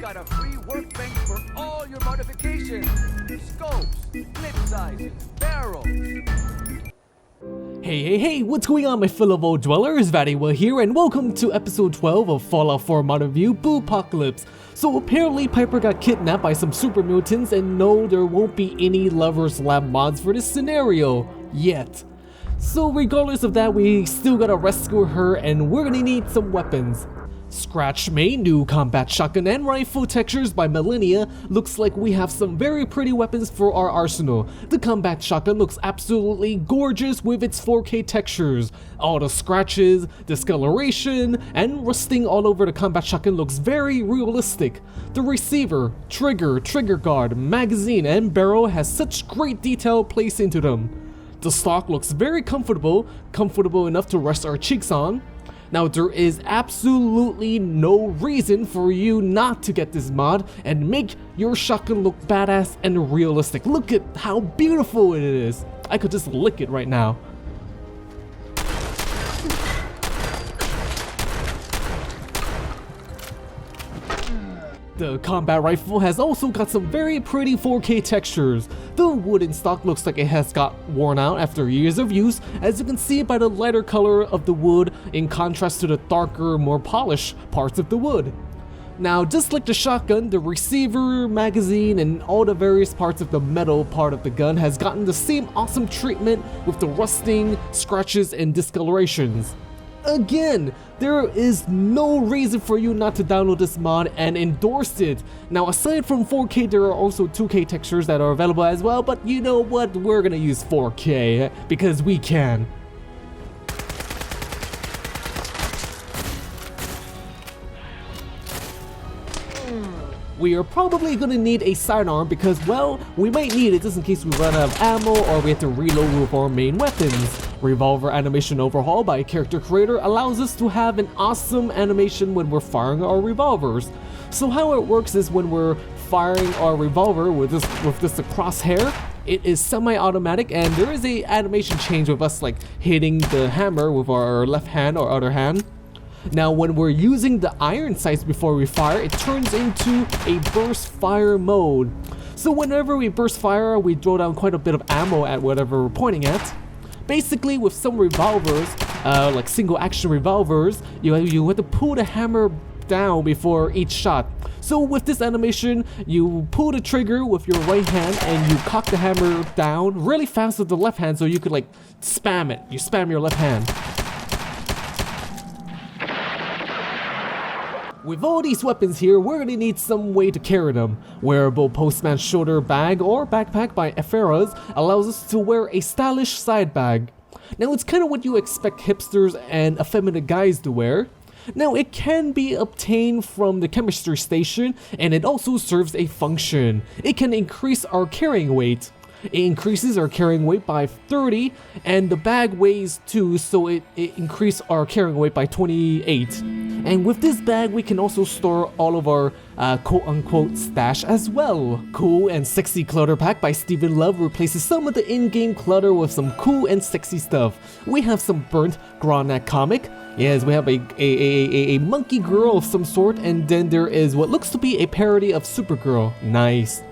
got a free workbench for all your modifications. Scopes, clip sizes, barrels. Hey, what's going on my fellow dwellers? VatiWah here, and welcome to episode 12 of Fallout 4 Mod Review Boobpocalypse. So apparently Piper got kidnapped by some super mutants, and no, there won't be any Lovers Lab mods for this scenario. Yet. So regardless of that, we still gotta rescue her, and we're gonna need some weapons. ScratchMade new combat shotgun and rifle textures by Millenia. Looks like we have some very pretty weapons for our arsenal. The combat shotgun looks absolutely gorgeous with its 4K textures. All the scratches, discoloration, and rusting all over the combat shotgun looks very realistic. The receiver, trigger guard, magazine, and barrel has such great detail placed into them. The stock looks very comfortable enough to rest our cheeks on. Now there is absolutely no reason for you not to get this mod and make your shotgun look badass and realistic. Look at how beautiful it is. I could just lick it right now. The combat rifle has also got some very pretty 4K textures. The wooden stock looks like it has got worn out after years of use, as you can see by the lighter color of the wood in contrast to the darker, more polished parts of the wood. Now, just like the shotgun, the receiver, magazine, and all the various parts of the metal part of the gun has gotten the same awesome treatment with the rusting, scratches, and discolorations. Again, there is no reason for you not to download this mod and endorse it. Now, aside from 4K, there are also 2K textures that are available as well, but you know what? We're gonna use 4K because we can. We are probably gonna need a sidearm because, well, we might need it just in case we run out of ammo or we have to reload with our main weapons. Revolver Animation Overhaul by CharacterCreator allows us to have an awesome animation when we're firing our revolvers. So how it works is when we're firing our revolver with this crosshair, it is semi-automatic, and there is a animation change with us like hitting the hammer with our left hand or other hand. Now when we're using the iron sights before we fire, it turns into a burst fire mode. So whenever we burst fire, we throw down quite a bit of ammo at whatever we're pointing at. Basically, with some revolvers, like single action revolvers, you have to pull the hammer down before each shot. So with this animation, you pull the trigger with your right hand and you cock the hammer down really fast with the left hand, so you could like spam it. You spam your left hand. With all these weapons here, we're gonna need some way to carry them. Wearable Postman shoulder bag or backpack by Eferas allows us to wear a stylish side bag. Now it's kind of what you expect hipsters and effeminate guys to wear. Now it can be obtained from the chemistry station, and it also serves a function. It can increase our carrying weight. It increases our carrying weight by 30, and the bag weighs 2, so it increases our carrying weight by 28. And with this bag, we can also store all of our quote-unquote stash as well. Cool and Sexy Clutter Pack by Steevin replaces some of the in-game clutter with some cool and sexy stuff. We have some burnt Gronat comic. Yes, we have a monkey girl of some sort, and then there is what looks to be a parody of Supergirl. Nice.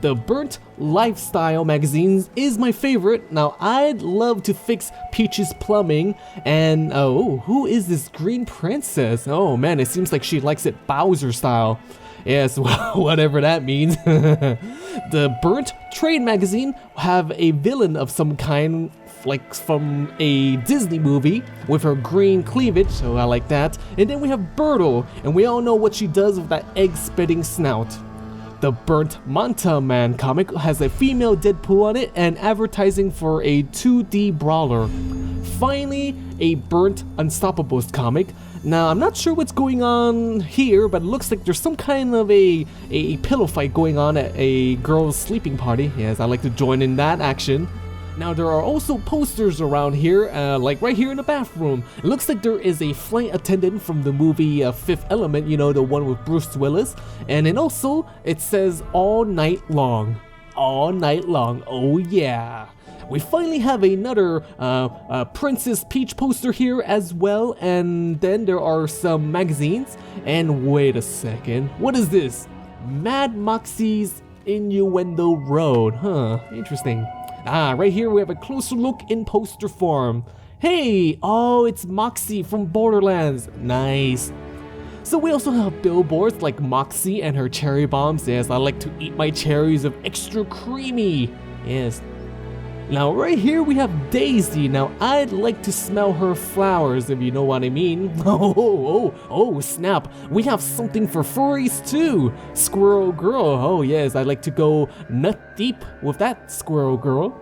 The Burnt Lifestyle magazines is my favorite. Now, I'd love to fix Peach's plumbing, and oh, who is this green princess? Oh man, it seems like she likes it Bowser style. Yes, well, whatever that means. The Burnt Trade magazine have a villain of some kind, like from a Disney movie, with her green cleavage, so I like that. And then we have Birtle, and we all know what she does with that egg-spitting snout. The Burnt Manta Man comic has a female Deadpool on it and advertising for a 2D brawler. Finally, a Burnt Unstoppables comic. Now, I'm not sure what's going on here, but it looks like there's some kind of a pillow fight going on at a girl's sleeping party. Yes, I like to join in that action. Now there are also posters around here, like right here in the bathroom. It looks like there is a flight attendant from the movie Fifth Element, you know, the one with Bruce Willis. And then also, it says all night long. all night long. Oh yeah. We finally have another Princess Peach poster here as well, and then there are some magazines. And wait a second, what is this? Mad Moxie's Innuendo Road, huh, interesting. Right here we have a closer look in poster form. Hey, oh, it's Moxie from Borderlands, nice. So we also have billboards like Moxie and her cherry bombs. Yes, I like to eat my cherries of extra creamy, yes. Now right here we have Daisy. Now I'd like to smell her flowers, if you know what I mean. Oh snap, we have something for furries too. Squirrel Girl, oh yes, I'd like to go nut deep with that Squirrel Girl.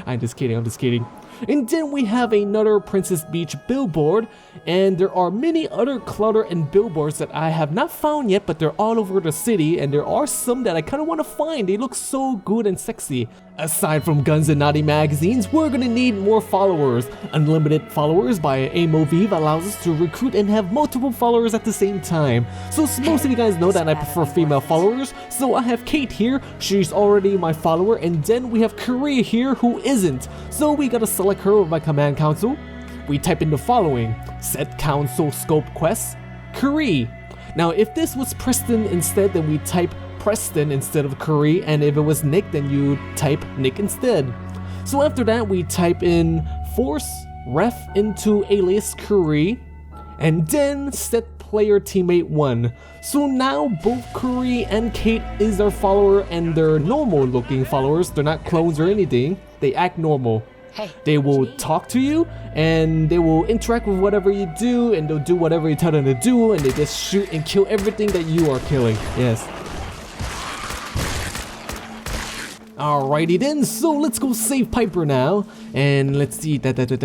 I'm just kidding. And then we have another Princess Beach billboard, and there are many other Clutter and billboards that I have not found yet, but they're all over the city, and there are some that I kind of want to find. They look so good and sexy. Aside from guns and naughty magazines, we're gonna need more followers. Unlimited followers by Amoveve allows us to recruit and have multiple followers at the same time. So most of you guys know that I prefer female followers, so I have Kate here, she's already my follower, and then we have Korea here who isn't. So we gotta select her with my command console. We type in the following: set console scope quest, Korea. Now if this was Preston instead, then we type Preston instead of Curry, and if it was Nick, then you type Nick instead. So after that, we type in force ref into alias Curry, and then set player teammate 1. So now both Curry and Kate is our follower, and they're normal looking followers. They're not clones or anything. They act normal. They will talk to you, and they will interact with whatever you do, and they'll do whatever you tell them to do, and they just shoot and kill everything that you are killing. Yes. Alrighty then, so let's go save Piper now, and let's see, okie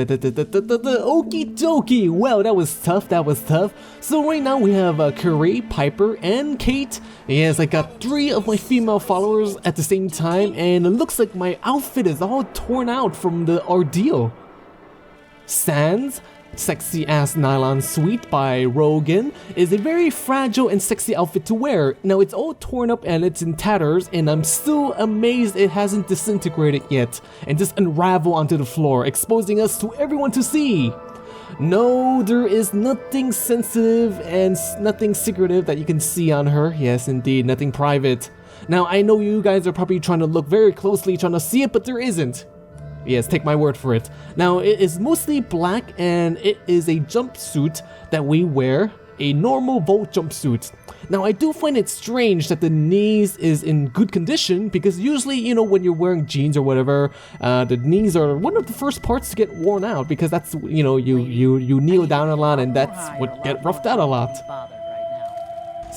dokie, well that was tough, so right now we have Curry, Piper, and Kate. Yes, I got 3 of my female followers at the same time, and it looks like my outfit is all torn out from the ordeal. S.A.N.S, Sexy Ass Nylon Suite by Rohgen is a very fragile and sexy outfit to wear. Now it's all torn up and it's in tatters, and I'm still amazed it hasn't disintegrated yet and just unraveled onto the floor, exposing us to everyone to see. No, there is nothing sensitive and nothing secretive that you can see on her. Yes, indeed, nothing private. Now I know you guys are probably trying to look very closely trying to see it, but there isn't. Yes, take my word for it. Now, it is mostly black, and it is a jumpsuit that we wear, a normal Volt jumpsuit. Now, I do find it strange that the knees is in good condition, because usually, you know, when you're wearing jeans or whatever, the knees are one of the first parts to get worn out, because that's, you know, you kneel down a lot, and that's what get roughed out a lot.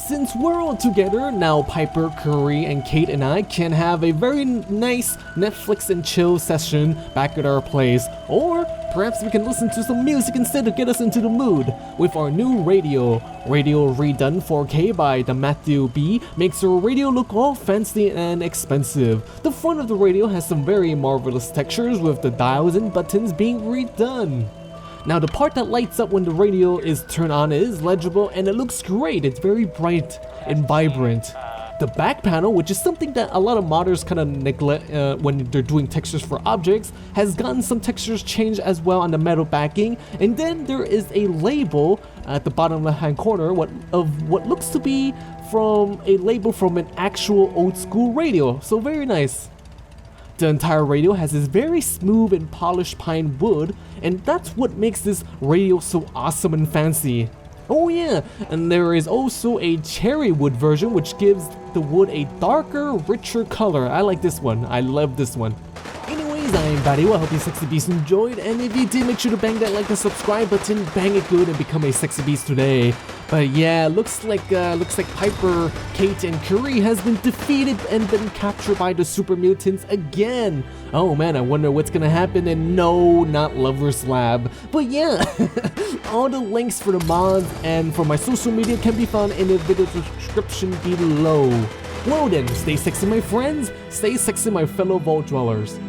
Since we're all together, now Piper, Curry, and Kate and I can have a very nice Netflix and chill session back at our place. Or perhaps we can listen to some music instead to get us into the mood with our new radio. Radio redone 4K by TheMatthewBe makes our radio look all fancy and expensive. The front of the radio has some very marvelous textures with the dials and buttons being redone. Now the part that lights up when the radio is turned on is legible, and it looks great. It's very bright and vibrant. The back panel, which is something that a lot of modders kind of neglect when they're doing textures for objects, has gotten some textures changed as well on the metal backing. And then there is a label at the bottom left hand corner of what looks to be from a label from an actual old school radio. So very nice. The entire radio has this very smooth and polished pine wood, and that's what makes this radio so awesome and fancy. Oh yeah, and there is also a cherry wood version which gives the wood a darker, richer color. I like this one. I love this one. Anyways, I'm VatiWah. I hope you sexy beasts enjoyed, and if you did, make sure to bang that like and subscribe button, bang it good, and become a sexy beast today. But yeah, looks like Piper, Kate, and Curry has been defeated and been captured by the super mutants again. Oh man, I wonder what's gonna happen. And no, not Lover's Lab. But yeah, all the links for the mods and for my social media can be found in the video description below. Well then, stay sexy my friends, stay sexy my fellow vault dwellers.